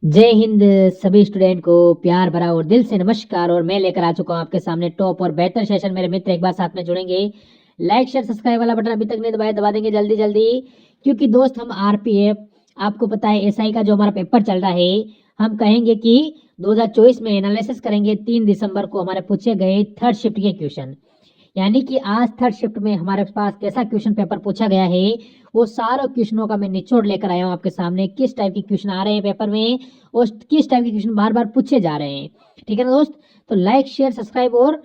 जय हिंद सभी स्टूडेंट को प्यार भरा और दिल से नमस्कार। और मैं लेकर आ चुका हूं आपके सामने टॉप और बेहतर सेशन। मेरे मित्र एक बार साथ में जुड़ेंगे। लाइक शेयर सब्सक्राइब वाला बटन अभी तक नहीं दबाया, दबा देंगे जल्दी जल्दी, क्योंकि दोस्त हम आरपीएफ, आपको पता है एसआई का जो हमारा पेपर चल रहा है, हम कहेंगे कि 2024 में एनालिसिस करेंगे। 3 दिसंबर को हमारे पूछे गए थर्ड शिफ्ट के क्वेश्चन, यानी कि आज थर्ड शिफ्ट में हमारे पास कैसा क्वेश्चन पेपर पूछा गया है, वो सारे क्वेश्चनों का मैं निचोड़ लेकर आया हूँ आपके सामने। किस टाइप के क्वेश्चन आ रहे हैं पेपर में और किस टाइप के क्वेश्चन बार बार पूछे जा रहे हैं। ठीक है ना दोस्त, तो लाइक शेयर सब्सक्राइब और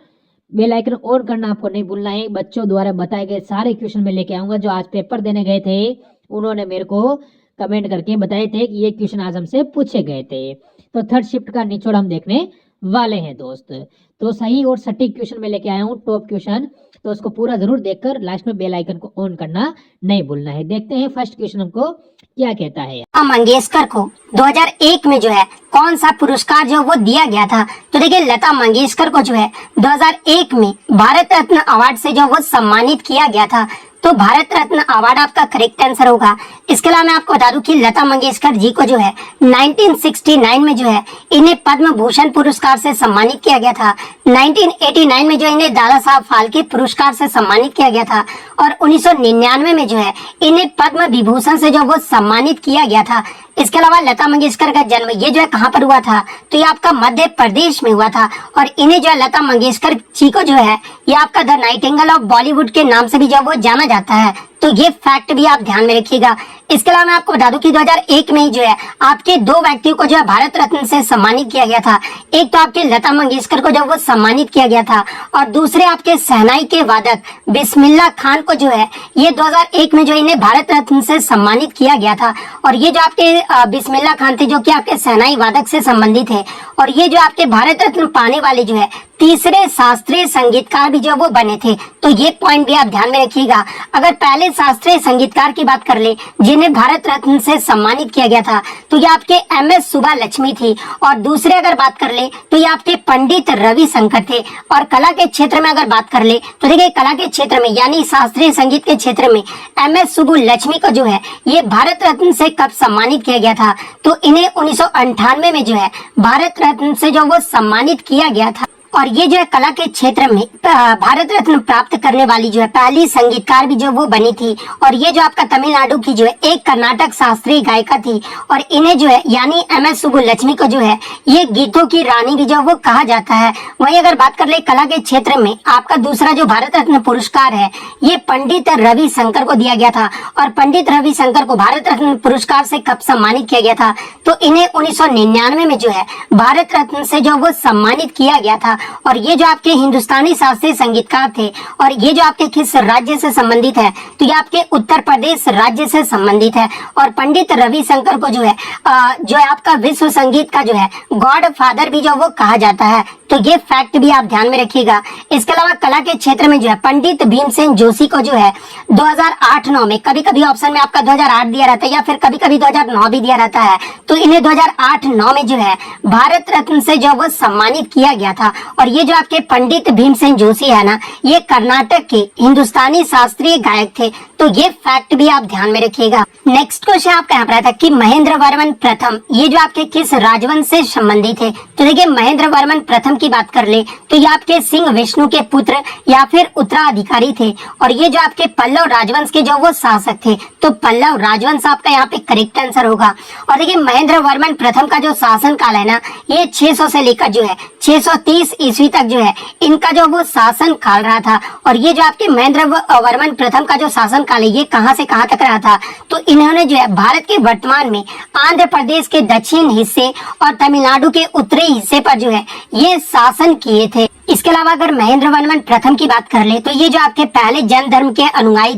बेल आइकन ऑन करना आपको नहीं भूलना है। बच्चों द्वारा बताए गए सारे क्वेश्चन में लेके आऊंगा। जो आज पेपर देने गए थे उन्होंने मेरे को कमेंट करके बताए थे कि ये क्वेश्चन आज हमसे पूछे गए थे। तो थर्ड शिफ्ट का निचोड़ हम देखने वाले हैं दोस्त। तो सही और सटीक क्वेश्चन में लेके आया हूँ, टॉप क्वेश्चन, तो उसको पूरा जरूर देखकर लास्ट में बेल आइकन को ऑन करना नहीं भूलना है। देखते हैं फर्स्ट क्वेश्चन हमको क्या कहता है। लता मंगेशकर को 2001 में जो है कौन सा पुरस्कार जो वो दिया गया था? तो देखिए, लता मंगेशकर को जो है 2001 में भारत रत्न अवार्ड से जो वो सम्मानित किया गया था। तो भारत रत्न अवार्ड आपका करेक्ट आंसर होगा। इसके अलावा मैं आपको बता दूं कि लता मंगेशकर जी को जो है 1969 में जो है इन्हें पद्म भूषण पुरस्कार से सम्मानित किया गया था। 1989 में जो इन्हें दादा साहब फाल्के पुरस्कार से सम्मानित किया गया था और 1999 में जो है इन्हें पद्म विभूषण से जो वो सम्मानित किया गया था। इसके अलावा लता मंगेशकर का जन्म ये जो है कहाँ पर हुआ था? तो ये आपका मध्य प्रदेश में हुआ था और इन्हें जो है लता मंगेशकर जी को जो है ये आपका द नाइटिंगेल ऑफ बॉलीवुड के नाम से भी जो वो जाना जाता है। तो ये फैक्ट भी आप ध्यान में रखिएगा। इसके अलावा मैं आपको बता दूं कि 2001 में ही जो है आपके 2 व्यक्तियों को जो है भारत रत्न से सम्मानित किया गया था। एक तो आपके लता मंगेशकर को जब वो सम्मानित किया गया था और दूसरे आपके शहनाई के वादक बिस्मिल्लाह खान को जो है ये 2001 में जो इन्हें भारत रत्न से सम्मानित किया गया था। और ये जो आपके बिस्मिल्लाह खान थे जो कि आपके शहनाई वादक से संबंधित है और ये जो आपके भारत रत्न पाने वाले जो है तीसरे शास्त्रीय संगीतकार भी जो वो बने थे। तो ये पॉइंट भी आप ध्यान में रखिएगा। अगर पहले शास्त्रीय संगीतकार की बात कर ले जिन्हें भारत रत्न से सम्मानित किया गया था तो ये आपके एमएस सुब्बालक्ष्मी थी और दूसरे अगर बात कर ले तो ये आपके पंडित रविशंकर थे। और कला के क्षेत्र में अगर बात कर ले तो देखिए, कला के क्षेत्र में यानी शास्त्रीय संगीत के क्षेत्र में एमएस सुब्बालक्ष्मी को जो है ये भारत रत्न से कब सम्मानित किया गया था? तो इन्हें 1998 में जो है भारत रत्न से जो वो सम्मानित किया गया था। और ये जो है कला के क्षेत्र में भारत रत्न प्राप्त करने वाली जो है पहली संगीतकार भी जो वो बनी थी। और ये जो आपका तमिलनाडु की जो है एक कर्नाटक शास्त्रीय गायिका थी और इन्हें जो है यानी एमएस सुब्बालक्ष्मी को जो है ये गीतों की रानी भी जो वो कहा जाता है। वहीं अगर बात कर ले कला के क्षेत्र में आपका दूसरा जो भारत रत्न पुरस्कार है ये पंडित रविशंकर को दिया गया था। और पंडित रविशंकर को भारत रत्न पुरस्कार से कब सम्मानित किया गया था? तो इन्हें 1999 में जो है भारत रत्न से जो वो सम्मानित किया गया था। और ये जो आपके हिंदुस्तानी शास्त्रीय संगीतकार थे और ये जो आपके किस राज्य से संबंधित है? तो ये आपके उत्तर प्रदेश राज्य से संबंधित है। और पंडित रविशंकर को जो है आपका विश्व संगीत का जो है गॉड फादर भी जो वो कहा जाता है। तो ये फैक्ट भी आप ध्यान में रखिएगा। इसके अलावा कला के क्षेत्र में जो है पंडित भीमसेन जोशी को जो है 2008-9 में, कभी कभी ऑप्शन में आपका 2008 दिया रहता है या फिर कभी कभी 2009 भी दिया रहता है, तो इन्हें 2008-9 में जो है भारत रत्न से जो वो सम्मानित किया गया था। और ये जो आपके पंडित भीमसेन जोशी है ना, ये कर्नाटक के हिंदुस्तानी शास्त्रीय गायक थे। तो ये फैक्ट भी आप ध्यान में रखिएगा। नेक्स्ट क्वेश्चन आपका यहाँ पर था कि महेंद्र वर्मन प्रथम ये जो आपके किस राजवंश से संबंधित है? तो देखिए, महेंद्र वर्मन प्रथम की बात कर ले तो ये आपके सिंह विष्णु के पुत्र या फिर उत्तराधिकारी थे। और ये जो आपके पल्लव राजवंश के जो वो शासक थे। तो पल्लव राजवंश आपका यहाँ पे करेक्ट आंसर होगा। और देखिए, महेंद्र वर्मन प्रथम का जो शासन काल है ना, ये 600 से लेकर जो है 630 ईस्वी तक जो है इनका जो वो शासन काल रहा था। और ये जो आपके महेंद्र वर्मन प्रथम का जो शासन काल है ये कहां से कहां तक रहा था? तो इन्होंने जो है भारत के वर्तमान में आंध्र प्रदेश के दक्षिण हिस्से और तमिलनाडु के उत्तरी हिस्से पर जो है ये शासन किए थे। इसके अलावा अगर महेंद्र वर्मन प्रथम की बात कर ले तो ये जो आपके पहले जैन धर्म के अनुयायी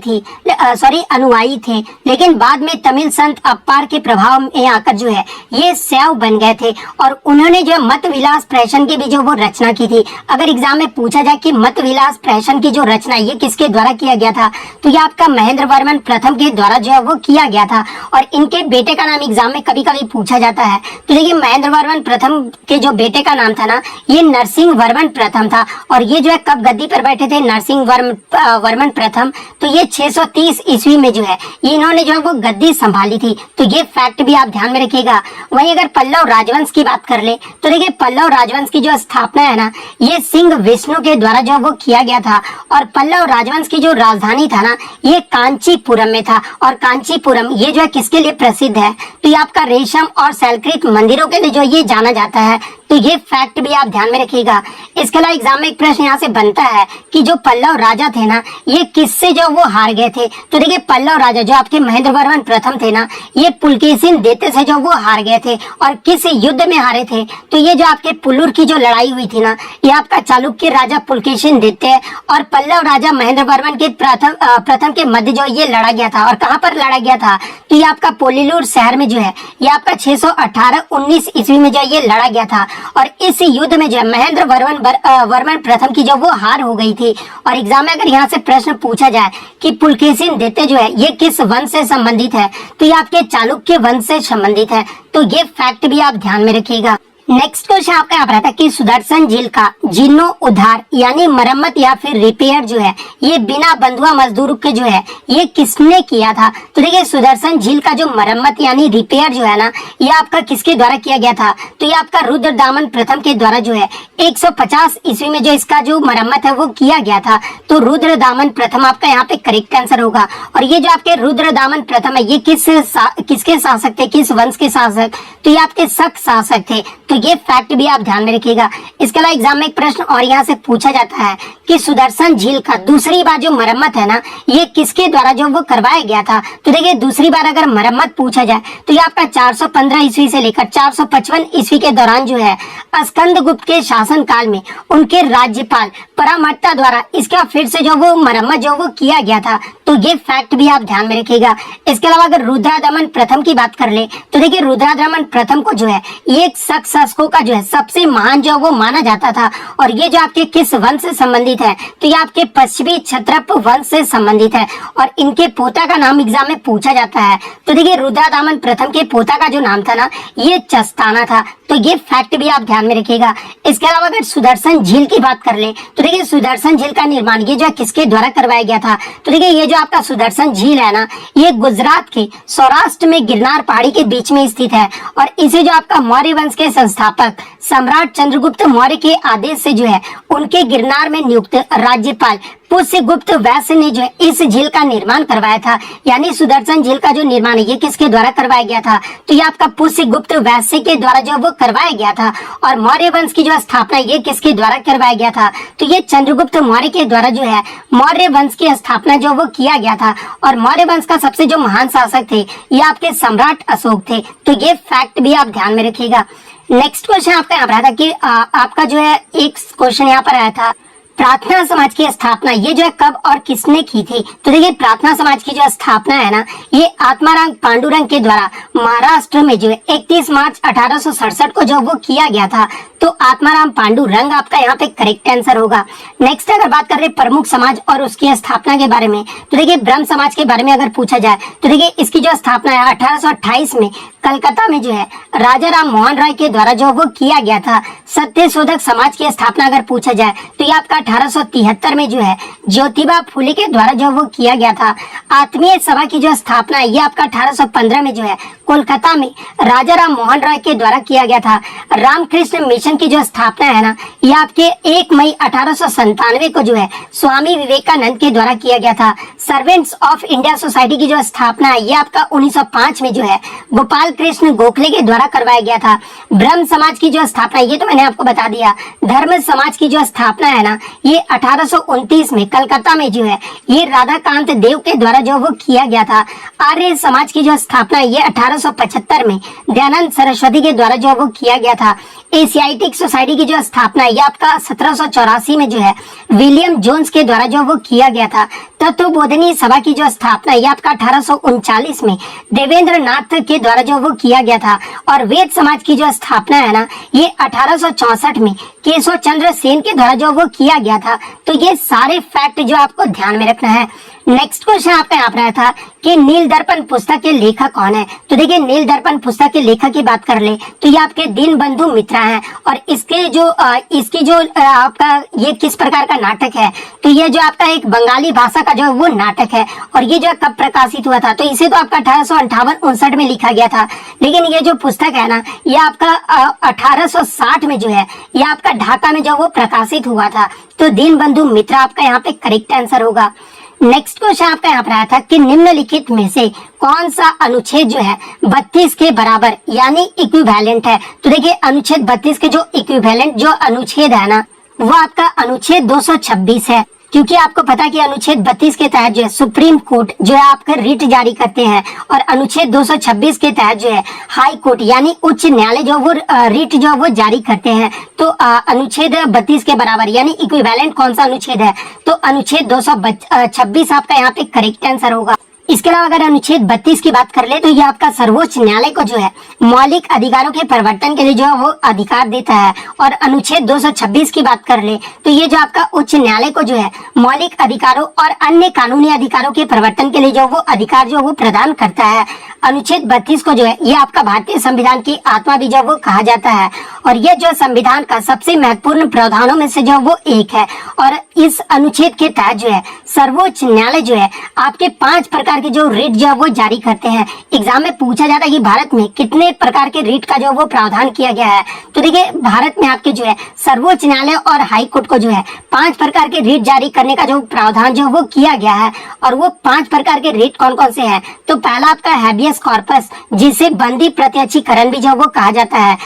थे, लेकिन बाद में तमिल संत अप्पार के प्रभाव में आकर जो है ये शैव बन गए थे। और उन्होंने जो मत विलास प्रहसन की भी जो वो रचना की थी। अगर एग्जाम में पूछा जाए कि मत विलास प्रहसन की जो रचना ये किसके द्वारा किया गया था, तो ये आपका महेंद्र वर्मन प्रथम के द्वारा जो है वो किया गया था। और इनके बेटे का नाम एग्जाम में कभी कभी पूछा जाता है। तो देखिए, महेंद्र वर्मन प्रथम के जो बेटे का नाम था ना, ये नरसिंह वर्मन प्रथम प्रथम था। और ये जो है कब गद्दी पर बैठे थे? नरसिंह वर्मन प्रथम। तो ये 630 ईस्वी में जो है इन्होंने जो है वो गद्दी संभाली थी। तो ये फैक्ट भी आप ध्यान में रखिएगा। वहीं अगर पल्लव राजवंश की बात कर ले तो देखिए पल्लव राजवंश की जो स्थापना है ना, ये सिंह विष्णु के द्वारा जो वो किया गया था। और पल्लव राजवंश की जो राजधानी था ना, ये कांचीपुरम में था। और कांचीपुरम ये जो है किसके लिए प्रसिद्ध है? तो ये आपका रेशम और सैलकृत मंदिरों के लिए जो ये जाना जाता है। तो ये फैक्ट भी आप ध्यान में रखिएगा। इसके अलावा एग्जाम में एक प्रश्न यहाँ से बनता है कि जो पल्लव राजा थे ना, ये किससे जो वो हार गए थे? तो देखिए पल्लव राजा जो आपके महेंद्र वर्मन प्रथम थे ना, ये पुलकेशिन दैत्य से जो वो हार गए थे। और किस युद्ध में हारे थे? तो ये जो आपके पुलुर की जो लड़ाई हुई थी ना, ये आपका चालुक्य राजा पुलकेशिन दैत्य और पल्लव राजा महेंद्र वर्मन के प्रथम के मध्य जो ये लड़ा गया था। और कहाँ पर लड़ा गया था? तो ये आपका पोलिलुर शहर में जो है ये आपका 618-19 ईस्वी में जो ये लड़ा गया था। और इस युद्ध में जो है महेंद्र वर्मन प्रथम की जो वो हार हो गई थी। और एग्जाम में अगर यहाँ से प्रश्न पूछा जाए कि पुलकेशिन दैत्य जो है ये किस वंश से संबंधित है? तो ये आपके चालुक्य वंश से संबंधित है। तो ये फैक्ट भी आप ध्यान में रखिएगा। नेक्स्ट क्वेश्चन आपका यहाँ पर आता है कि सुदर्शन झील का जीर्णोद्धार यानी मरम्मत या फिर रिपेयर जो है ये बिना बंधुआ मजदूर के जो है ये किसने किया था? तो देखिए सुदर्शन झील का जो मरम्मत यानी रिपेयर जो है ना, ये आपका किसके द्वारा किया गया था? तो ये आपका रुद्रदामन प्रथम के द्वारा जो है 150 ईस्वी में जो इसका जो मरम्मत है वो किया गया था। तो रुद्रदामन प्रथम आपका यहाँ पे करेक्ट आंसर होगा। और ये जो आपके रुद्रदामन प्रथम है ये किसके शासक थे? किस वंश के शासक? तो ये आपके शक शासक थे। तो ये फैक्ट भी आप ध्यान में रखिएगा। इसके अलावा एग्जाम में एक प्रश्न और यहाँ से पूछा जाता है कि सुदर्शन झील का दूसरी बार जो मरम्मत है ना, ये किसके द्वारा जो वो करवाया गया था? तो देखिए दूसरी बार अगर मरम्मत पूछा जाए तो ये आपका 415 ईस्वी से लेकर 455 ईस्वी के दौरान जो है स्कंदगुप्त के शासन काल में उनके राज्यपाल परामट्टा द्वारा इसका फिर से जो वो मरम्मत जो वो किया गया था। तो ये फैक्ट भी आप ध्यान में रखिएगा। इसके अलावा अगर रुद्रदामन प्रथम की बात कर ले तो देखिए रुद्रदामन प्रथम को जो है एक शक शासकों का जो है सबसे महान जो वो माना जाता था। और ये जो आपके किस वंश से संबंधित है? तो ये आपके पश्चिमी क्षत्रप वंश से संबंधित है। और इनके पोता का नाम एग्जाम में पूछा जाता है। तो देखिए रुद्रदामन प्रथम के पोता का जो नाम था ना, ये चस्ताना था। तो ये फैक्ट भी आप ध्यान में रखिएगा। इसके अलावा अगर सुदर्शन झील की बात कर ले तो देखिए सुदर्शन झील का निर्माण ये जो है किसके द्वारा करवाया गया था? तो देखिए ये जो आपका सुदर्शन झील है ना, ये गुजरात के सौराष्ट्र में गिरनार पहाड़ी के बीच में स्थित है। और इसे जो आपका मौर्य वंश के संस्थापक सम्राट चंद्रगुप्त मौर्य के आदेश से जो है उनके गिरनार में नियुक्त राज्यपाल पुष्यगुप्त वैश्य ने जो है इस झील का निर्माण करवाया था। यानी सुदर्शन झील का जो निर्माण है ये किसके द्वारा करवाया गया था? तो ये आपका पुष्यगुप्त वैश्य के द्वारा जो वो करवाया गया था। और मौर्य वंश की जो स्थापना ये किसके द्वारा करवाया गया था? तो ये चंद्रगुप्त मौर्य के द्वारा जो है मौर्य वंश की स्थापना जो वो किया गया था। और मौर्य वंश का सबसे जो महान शासक थे ये आपके सम्राट अशोक थे। तो ये फैक्ट भी आप ध्यान में रखिएगा। नेक्स्ट क्वेश्चन आपका यहाँ पर आया था कि आपका जो है एक क्वेश्चन यहाँ पर आया था, प्रार्थना समाज की स्थापना ये जो है कब और किसने की थी? तो देखिए प्रार्थना समाज की जो स्थापना है ना, ये आत्माराम पांडुरंग के द्वारा महाराष्ट्र में जो है 31 मार्च 1867 को जो वो किया गया था। तो आत्माराम पांडुरंग आपका यहाँ पे करेक्ट आंसर होगा। नेक्स्ट अगर बात कर रहे प्रमुख समाज और उसकी स्थापना के बारे में तो देखिए ब्रह्म समाज के बारे में अगर पूछा जाए तो देखिए इसकी जो स्थापना है 1828 में कलकत्ता में जो है राजा राम मोहन राय के द्वारा जो वो किया गया था। सत्यशोधक समाज की स्थापना अगर पूछा जाए तो ये आपका 1873 में जो है ज्योतिबा फुले के द्वारा जो वो किया गया था। आत्मीय सभा की जो स्थापना है ये आपका 1815 में जो है कोलकाता में राजा राम मोहन राय के द्वारा किया गया था। रामकृष्ण मिशन की जो स्थापना है ना, ये आपके 1 मई 1897 को जो है स्वामी विवेकानंद के द्वारा किया गया था। सर्वेंट्स ऑफ इंडिया सोसाइटी की जो स्थापना है ये आपका 1905 में जो है गोपाल कृष्ण गोखले के द्वारा करवाया गया था। ब्रह्म समाज की जो स्थापना ये तो मैंने आपको बता दिया। धर्म समाज की जो स्थापना है ना, ये 1829 में कलकत्ता में जो है ये राधाकांत देव के द्वारा जो वो किया गया था। आर्य समाज की जो स्थापना ये 1875 में दयानंद सरस्वती के द्वारा जो वो किया गया था। एशियाटिक सोसाइटी की जो स्थापना ये आपका 1784 में जो है विलियम जोन्स के द्वारा जो वो किया गया था। तत्वबोधनी सभा की जो स्थापना ये आपका 1839 में देवेंद्र नाथ के द्वारा जो वो किया गया था। और वेद समाज की जो स्थापना है ना, ये 18 1964 में केशव चंद्र सेन के द्वारा जो वो किया गया था। तो ये सारे फैक्ट जो आपको ध्यान में रखना है। नेक्स्ट क्वेश्चन आपका यहाँ पर आया था कि नील दर्पण पुस्तक के लेखक कौन है। तो देखिए, नील दर्पण पुस्तक के लेखक की बात कर ले तो ये आपके दीनबंधु मित्रा हैं। और इसके जो आपका ये किस प्रकार का नाटक है, तो ये जो आपका एक बंगाली भाषा का जो वो नाटक है। और ये जो कब प्रकाशित हुआ था, तो इसे तो आपका 1858-59 में लिखा गया था। लेकिन ये जो पुस्तक है ना, ये आपका 1860 में जो है ये आपका ढाका में जो वो प्रकाशित हुआ था। तो दीनबंधु मित्रा आपका यहाँ पे करेक्ट आंसर होगा। नेक्स्ट क्वेश्चन आपका यहाँ पर आया था कि निम्नलिखित में से कौन सा अनुच्छेद जो है 32 के बराबर यानी इक्विवेलेंट है। तो देखिए, अनुच्छेद 32 के जो इक्विवेलेंट जो अनुच्छेद है ना, वो आपका अनुच्छेद 226 है। क्योंकि आपको पता है कि अनुच्छेद 32 के तहत जो है सुप्रीम कोर्ट जो है आपका रिट जारी करते हैं, और अनुच्छेद 226 के तहत जो है हाई कोर्ट यानी उच्च न्यायालय जो वो रिट जो वो जारी करते हैं। तो अनुच्छेद 32 के बराबर यानी इक्विवेलेंट कौन सा अनुच्छेद है, तो अनुच्छेद 226 आपका यहाँ पे करेक्ट आंसर होगा। इसके अलावा अगर अनुच्छेद 32 की बात कर ले तो ये आपका सर्वोच्च न्यायालय को जो है मौलिक अधिकारों के परिवर्तन के लिए जो है वो अधिकार देता है। और अनुच्छेद 226 की बात कर ले तो ये जो आपका उच्च न्यायालय को जो है मौलिक अधिकारों और अन्य कानूनी अधिकारों के परिवर्तन के लिए जो वो अधिकार जो वो प्रदान करता है। अनुच्छेद 32 को जो है ये आपका भारतीय संविधान की आत्मा भी जो वो कहा जाता है। और ये जो संविधान का सबसे महत्वपूर्ण प्रावधानों में से जो वो एक है। और इस अनुच्छेद के तहत जो है सर्वोच्च न्यायालय जो है आपके 5 प्रकार के जो रिट जो वो जारी करते हैं। एग्जाम में पूछा जाता है कि भारत में कितने प्रकार के रिट का जो वो प्रावधान किया गया है। तो देखिए, भारत में आपके जो है सर्वोच्च न्यायालय और हाई कोर्ट को जो है 5 प्रकार के रिट जारी करने का जो प्रावधान जो वो किया गया है। और वो 5 प्रकार के रिट कौन कौन से हैं, तो पहला आपका हैबियस कॉर्पस जिसे बंदी प्रत्यक्षीकरण भी जो वो कहा जाता है।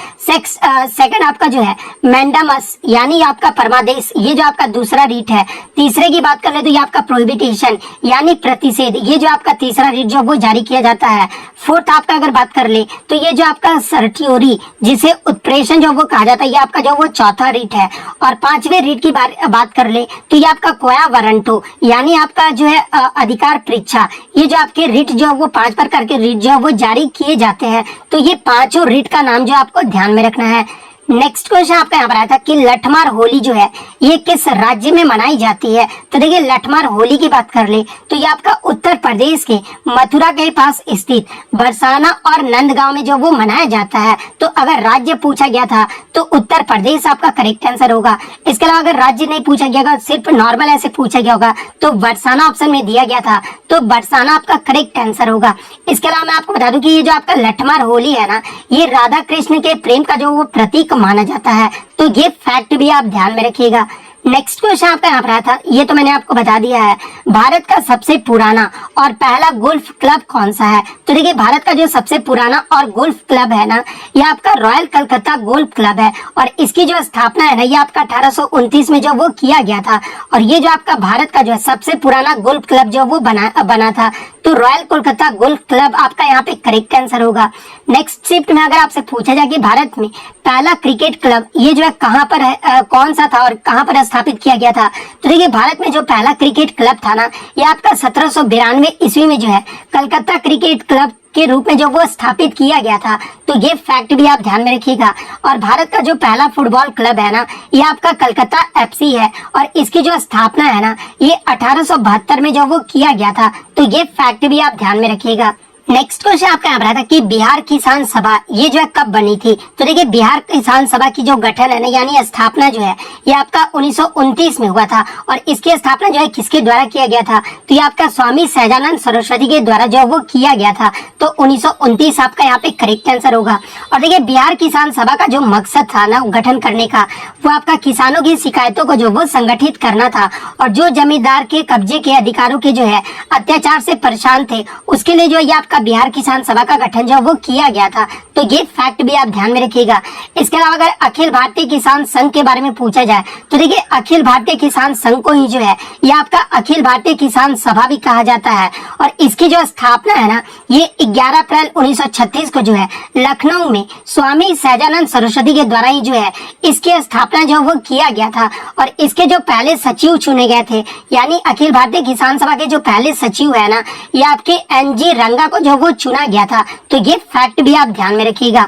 सेकंड आपका जो है मैंडामस यानी आपका परमादेश, ये जो आपका दूसरा रिट है। तीसरे की बात कर ले तो ये आपका प्रोहिबिटेशन यानी प्रतिषेध, ये जो आपका तीसरा रिट जो वो जारी किया जाता है। फोर्थ आपका अगर बात कर ले तो ये जो आपका सर्टियोरी जिसे उत्प्रेषण जो वो कहा जाता है, ये आपका जो वो चौथा रिट है। और 5वें रिट की बात कर ले तो ये आपका कोया वारंटो यानी आपका जो है अधिकार परीक्षा, ये जो आपके रिट जो वो 5 प्रकार के रिट जो वो जारी किए जाते हैं। तो ये 5 रिट का नाम जो आपको ध्यान में रखना है। नेक्स्ट क्वेश्चन आपका यहाँ पर आया था कि लठमार होली जो है ये किस राज्य में मनाई जाती है। तो देखिए, लठमार होली की बात कर ले तो ये आपका उत्तर प्रदेश के मथुरा के पास स्थित बरसाना और नंदगांव में जो वो मनाया जाता है। तो अगर राज्य पूछा गया था तो उत्तर प्रदेश आपका करेक्ट आंसर होगा। इसके अलावा अगर राज्य नहीं पूछा गया, सिर्फ नॉर्मल ऐसे पूछा गया होगा तो बरसाना ऑप्शन में दिया गया था, तो बरसाना आपका करेक्ट आंसर होगा। इसके अलावा मैं आपको बता दूं कि ये जो आपका लठमार होली है ना, ये राधा कृष्ण के प्रेम का जो वो प्रतीक माना जाता है। तो ये फैक्ट भी आप ध्यान में रखिएगा। नेक्स्ट क्वेश्चन आपका यहाँ पर आया था, ये तो मैंने आपको बता दिया है। भारत का सबसे पुराना और पहला गोल्फ क्लब कौन सा है। तो देखिए, भारत का जो सबसे पुराना और गोल्फ क्लब है ना, ये आपका रॉयल कलकत्ता गोल्फ क्लब है। और इसकी जो स्थापना है ना, ये आपका 1829 में जो वो किया गया था। और ये जो आपका भारत का जो है सबसे पुराना गोल्फ क्लब जो वो बना था। तो रॉयल कोलकाता गोल्फ क्लब आपका यहाँ पे करेक्ट आंसर होगा। नेक्स्ट शिफ्ट में अगर आपसे पूछा जाए कि भारत में पहला क्रिकेट क्लब ये जो है कहाँ पर है, कौन सा था और कहाँ पर स्थापित किया गया था। तो देखिए, भारत में जो पहला क्रिकेट क्लब था ना, ये आपका 1792 ईस्वी में जो है कलकत्ता क्रिकेट क्लब के रूप में जो वो स्थापित किया गया था। तो ये फैक्ट भी आप ध्यान में रखिएगा। और भारत का जो पहला फुटबॉल क्लब है ना, ये आपका कलकत्ता एफसी है। और इसकी जो स्थापना है ना, ये 1872 में जो वो किया गया था। तो ये फैक्ट भी आप ध्यान में रखिएगा। नेक्स्ट क्वेश्चन आपका यहाँ पर था कि बिहार किसान सभा ये जो है कब बनी थी। तो देखिए, बिहार किसान सभा की जो गठन है ना यानी स्थापना जो है ये आपका 1929 में हुआ था। और इसकी स्थापना जो है किसके द्वारा किया गया था, तो ये आपका स्वामी सहजानंद सरस्वती के द्वारा जो वो किया गया था। तो 1929 आपका यहाँ पे करेक्ट आंसर होगा। और देखिए, बिहार किसान सभा का जो मकसद था ना गठन करने का, वो आपका किसानों की शिकायतों को जो वो संगठित करना था। और जो जमींदार के कब्जे के अधिकारों के जो है अत्याचार से परेशान थे, उसके लिए जो ये आपका बिहार किसान सभा का गठन जो वो किया गया था। तो ये फैक्ट भी आप ध्यान में रखिएगा। इसके अलावा अगर अखिल भारतीय किसान संघ के बारे में पूछा जाए तो देखिए, अखिल भारतीय किसान संघ को ही जो है ये आपका अखिल भारतीय किसान सभा भी कहा जाता है। और इसकी जो स्थापना है ना, ये 11 अप्रैल 1936 को जो है लखनऊ में स्वामी सहजानंद सरस्वती के द्वारा ही जो है इसकी स्थापना जो वो किया गया था। और इसके जो पहले सचिव चुने गए थे यानी अखिल भारतीय किसान सभा के जो पहले सचिव है ना, ये आपके NG रंगा को जो वो चुना गया था। तो ये फैक्ट भी आप ध्यान में रखिएगा।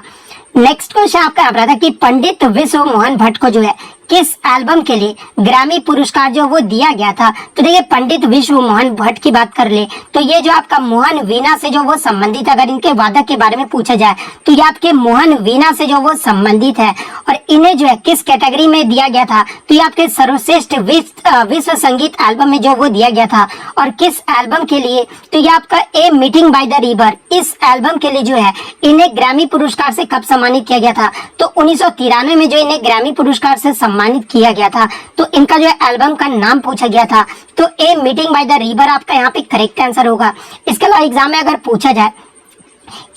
नेक्स्ट क्वेश्चन आपका यहाँ पर आता है कि पंडित विश्व मोहन भट्ट को जो है किस एल्बम के लिए ग्रैमी पुरस्कार जो वो दिया गया था। तो देखिए पंडित विश्व मोहन भट्ट की बात कर ले तो ये जो आपका मोहन वीणा से जो वो संबंधित, अगर इनके वादक के बारे में पूछा जाए तो ये आपके मोहन वीणा से जो वो संबंधित है और इन्हें जो है किस कैटेगरी में दिया गया था। तो ये आपके सर्वश्रेष्ठ विश्व संगीत एल्बम में जो वो दिया गया था। और किस एल्बम के लिए, तो ये आपका ए मीटिंग बाय द रिवर, इस एल्बम के लिए जो है इन्हें ग्रैमी पुरस्कार से कब सम्मानित किया गया था। तो 1993 में जो इन्हें ग्रैमी पुरस्कार से सम्मानित किया गया था। तो इनका जो है एल्बम का नाम पूछा गया था। तो ए मीटिंग बाय द रिवर आपका यहाँ पे करेक्ट आंसर होगा। इसके अलावा एग्जाम में अगर पूछा जाए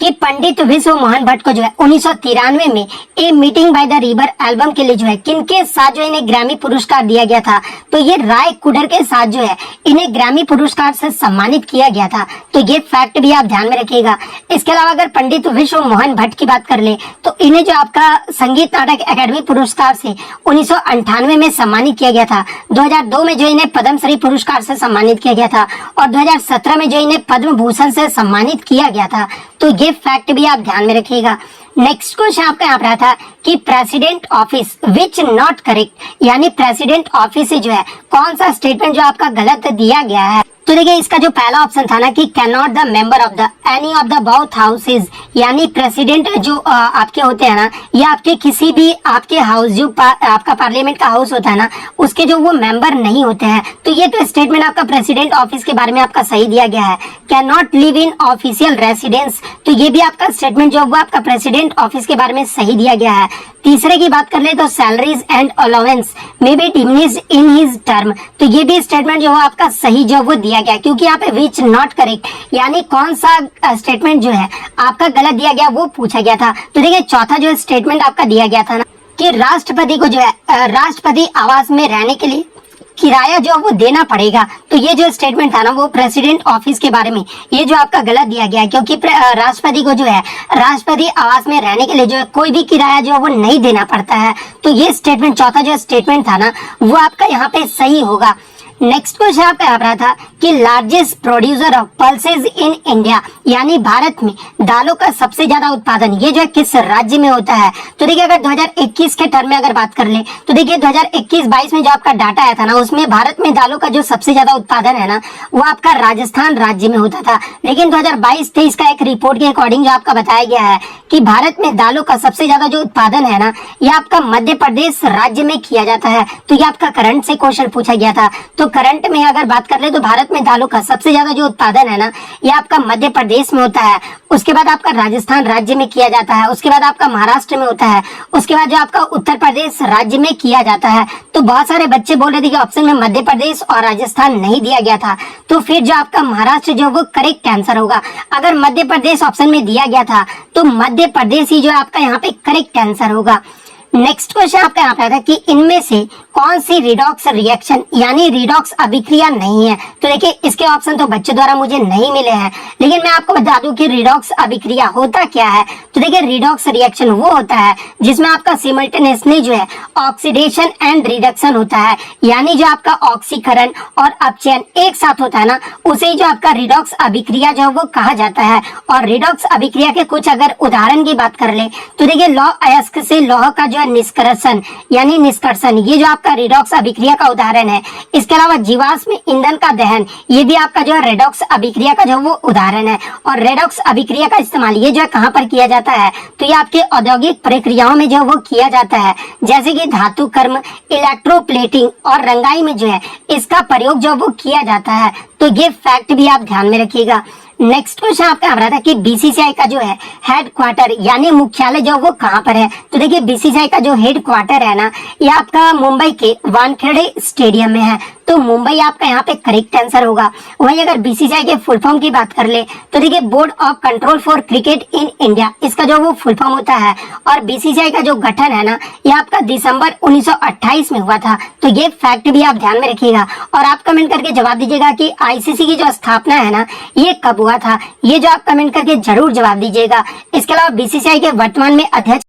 कि पंडित विश्व मोहन भट्ट को जो है 1993 में a meeting by the river album के लिए जो है किनके साथ जो इन्हें ग्रैमी पुरस्कार दिया गया था, तो ये राय कुडर के साथ जो है इन्हें ग्रैमी पुरस्कार से सम्मानित किया गया था। तो ये फैक्ट भी आप ध्यान में रखिएगा। इसके अलावा अगर पंडित विश्व मोहन भट्ट की बात कर ले तो इन्हें जो आपका संगीत नाटक अकादमी पुरस्कार से 1998 में सम्मानित किया गया था। 2002 में जो इन्हें पद्मश्री पुरस्कार से सम्मानित किया गया था और 2017 में जो इन्हें पद्म भूषण से सम्मानित किया गया था। तो ये फैक्ट भी आप ध्यान में रखिएगा। नेक्स्ट क्वेश्चन आपका यहाँ पर रहा था कि president office which not correct, यानी प्रेसिडेंट ऑफिस से जो है कौन सा स्टेटमेंट जो आपका गलत दिया गया है। तो देखिए इसका जो पहला ऑप्शन था ना कि can not the member of the any of the both houses, यानी प्रेसिडेंट जो आपके होते हैं ना, या आपके किसी भी आपके हाउस जो आपका पार्लियामेंट का हाउस होता है ना, उसके जो वो मेंबर नहीं होते हैं। तो ये तो स्टेटमेंट आपका प्रेसिडेंट ऑफिस के बारे में आपका सही दिया गया है। Can not live in official residence, तो ये भी आपका स्टेटमेंट जो वो आपका प्रेसिडेंट ऑफिस के बारे में सही दिया गया है। तीसरे की बात कर ले तो salaries and allowance may be diminished in his term, तो ये भी स्टेटमेंट जो है आपका सही जो वो दिया गया, क्योंकि यहाँ पे विच नॉट करेक्ट, यानी कौन सा स्टेटमेंट जो है आपका गलत दिया गया वो पूछा गया था। तो देखिए चौथा जो स्टेटमेंट आपका दिया गया था ना कि राष्ट्रपति को जो है राष्ट्रपति आवास में रहने के लिए किराया जो वो देना पड़ेगा, तो ये जो स्टेटमेंट था ना वो प्रेसिडेंट ऑफिस के बारे में ये जो आपका गलत दिया गया है, क्योंकि राष्ट्रपति को जो है राष्ट्रपति आवास में रहने के लिए जो है कोई भी किराया जो वो नहीं देना पड़ता है। तो ये स्टेटमेंट चौथा जो स्टेटमेंट था ना वो आपका यहाँ पे सही होगा। नेक्स्ट क्वेश्चन आपका यहाँ पर था कि largest producer of pulses in India, यानी भारत में दालों का सबसे ज्यादा उत्पादन ये जो है किस राज्य में होता है। तो देखिए अगर 2021 के टर्म में अगर बात कर ले तो देखिए 2021-22 में जो आपका डाटा आया था ना उसमें भारत में दालों का जो सबसे ज्यादा उत्पादन है ना वो आपका राजस्थान राज्य में होता था। लेकिन 2022-23 का एक रिपोर्ट के अकॉर्डिंग जो आपका बताया गया है कि भारत में दालों का सबसे ज्यादा जो उत्पादन है ना ये आपका मध्य प्रदेश राज्य में किया जाता है। तो ये आपका करंट से क्वेश्चन पूछा गया था। तो करंट में अगर बात कर ले तो भारत में दालों का सबसे ज्यादा जो उत्पादन है ना ये आपका मध्य प्रदेश में होता है। उसके बाद आपका राजस्थान राज्य में किया जाता है। उसके बाद आपका महाराष्ट्र में होता है। उसके बाद जो आपका उत्तर प्रदेश राज्य में किया जाता है। तो बहुत सारे बच्चे बोल रहे थे कि ऑप्शन में मध्य प्रदेश और राजस्थान नहीं दिया गया था, तो फिर जो आपका महाराष्ट्र जो वो करेक्ट आंसर होगा। अगर मध्य प्रदेश ऑप्शन में दिया गया था तो मध्य प्रदेश ही जो आपका यहाँ पे करेक्ट आंसर होगा। नेक्स्ट क्वेश्चन आपका यहाँ पे आता है कि इनमें से कौन सी रिडॉक्स रिएक्शन यानी रिडॉक्स अभिक्रिया नहीं है। तो देखिए इसके ऑप्शन तो बच्चों द्वारा मुझे नहीं मिले हैं, लेकिन मैं आपको बता दूं कि रिडॉक्स अभिक्रिया होता क्या है। तो देखिए रिडॉक्स रिएक्शन वो होता है जिसमें आपका सिमल्टेनियसली जो है ऑक्सीडेशन एंड रिडक्शन होता है, यानी जो आपका ऑक्सीकरण और अपचयन एक साथ होता है ना उसे जो आपका रिडॉक्स अभिक्रिया जो है वो कहा जाता है। और रिडॉक्स अभिक्रिया के कुछ अगर उदाहरण की बात कर ले तो देखिए लौह अयस्क से लौह का जो निष्कर्षण यानी निष्कर्षण ये जो आपका रिडॉक्स अभिक्रिया का उदाहरण है। इसके अलावा जीवाश्म ईंधन का दहन ये भी आपका जो है रेडॉक्स अभिक्रिया का जो वो उदाहरण है। और रेडॉक्स अभिक्रिया का इस्तेमाल ये जो है कहाँ पर किया जाता है, तो ये आपके औद्योगिक प्रक्रियाओं में जो वो किया जाता है, जैसे कि धातु कर्म, इलेक्ट्रोप्लेटिंग और रंगाई में जो है इसका प्रयोग जो वो किया जाता है। तो ये फैक्ट भी आप ध्यान में रखिएगा। नेक्स्ट क्वेश्चन आपका आ रहा था कि बीसीसीआई का जो है हेडक्वार्टर यानी मुख्यालय जो वो कहाँ पर है। तो देखिए बीसीसीआई का जो हेडक्वार्टर है ना ये आपका मुंबई के वानखेड़े स्टेडियम में है। तो मुंबई आपका यहाँ पे करेक्ट आंसर होगा। वहीं अगर बीसीसीआई के फुल फॉर्म की बात कर ले तो देखिए board of control for cricket in India इसका जो वो फुल फॉर्म होता है। और बीसीसीआई का जो गठन है ना ये आपका दिसंबर 1928 में हुआ था। तो ये फैक्ट भी आप ध्यान में रखिएगा और आप कमेंट करके जवाब दीजिएगा कि आईसीसी की जो स्थापना है ना ये कब हुआ था। ये जो आप कमेंट करके जरूर जवाब दीजिएगा। इसके अलावा बीसीसीआई के वर्तमान में अध्यक्ष